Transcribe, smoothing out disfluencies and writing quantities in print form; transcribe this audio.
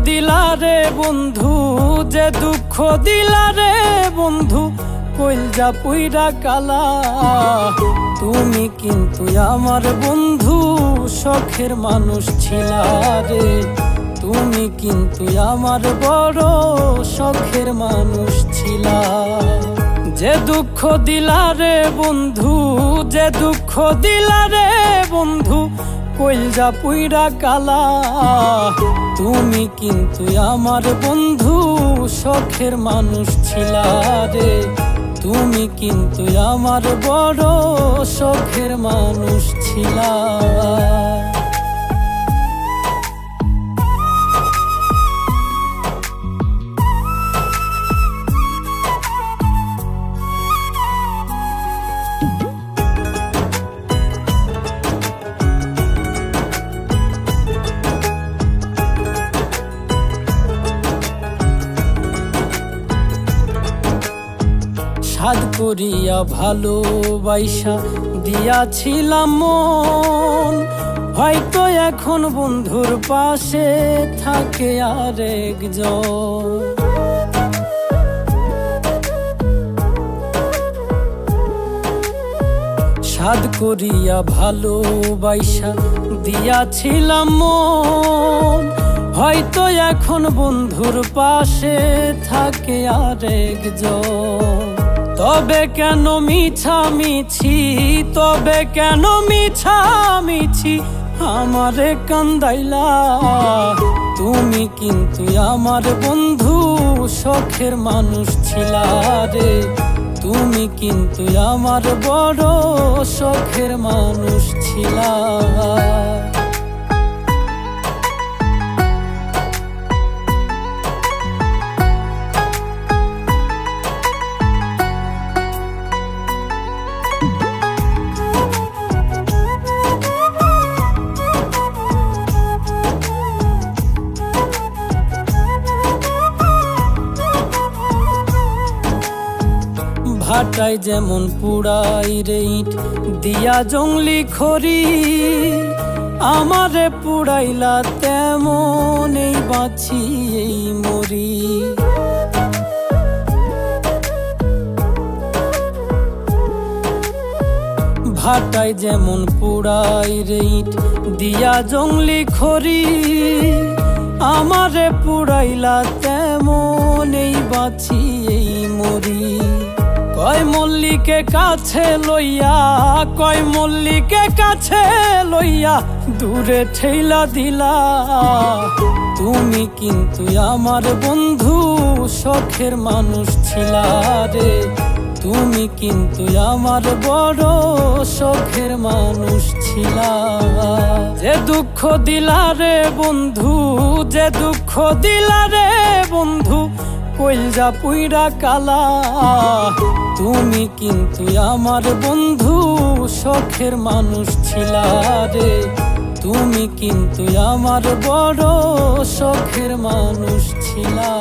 দিলা রে বন্ধু, যে দুঃখ দিলা রে বন্ধু, কইলজা পুইরা কালা। তুমি কিন্তু আমার বন্ধু শখের মানুষ ছিলা রে, তুমি কিন্তু আমার বড় শখের মানুষ ছিলা। যে দুঃখ দিলা রে বন্ধু, যে দুঃখ দিলা রে বন্ধু, কইলজা পুইরা কালা। তুমি কিন্তু আমার বন্ধু শখের মানুষ ছিলা রে, তুমি কিন্তু আমার বড় শখের মানুষ ছিলা। সাধ করিয়া ভালোবাসা দিয়াছিলাম মন, হয়তো এখন বন্ধুর পাশে থাকে আরেকজন। সাধ করিয়া ভালোবাসা দিয়াছিলাম মন, হয়তো এখন বন্ধুর পাশে থাকে আরেকজন। তবে কেন মিছামিছি, তবে কেন মিছামিছি আমারে কান্দাইলা। তুমি কিন্তু আমার বন্ধু শখের মানুষ ছিলা রে, তুমি কিন্তু আমার বড় শখের মানুষ ছিলা। ভাটায় যেমন পুড়াই রে ইট দিয়া জংলি খড়ি, আমারে পুড়াইলা তেমন এই বাঁচি এই মরি। ভাটায় যেমন পুড়াই রে ইট দিয়া জংলি খড়ি, আমারে পুড়াইলা তেমন এই বাঁচি এই মরি। কয় মল্লিকে কাছে লইয়া, কয় মল্লিকে কাছে লইয়া দূরে ঠেলা দিলা। তুমি কিন্তু আমার বন্ধু শখের মানুষ ছিলা রে, তুমি কিন্তু আমার বড় শখের মানুষ ছিলা। যে দুঃখ দিলা রে বন্ধু, যে দুঃখ দিলা রে বন্ধু, কইলজা পুইরা কালা। তুমি কিন্তু আমার বন্ধু শখের মানুষ ছিলা রে, তুমি কিন্তু আমার বড় শখের মানুষ ছিলা।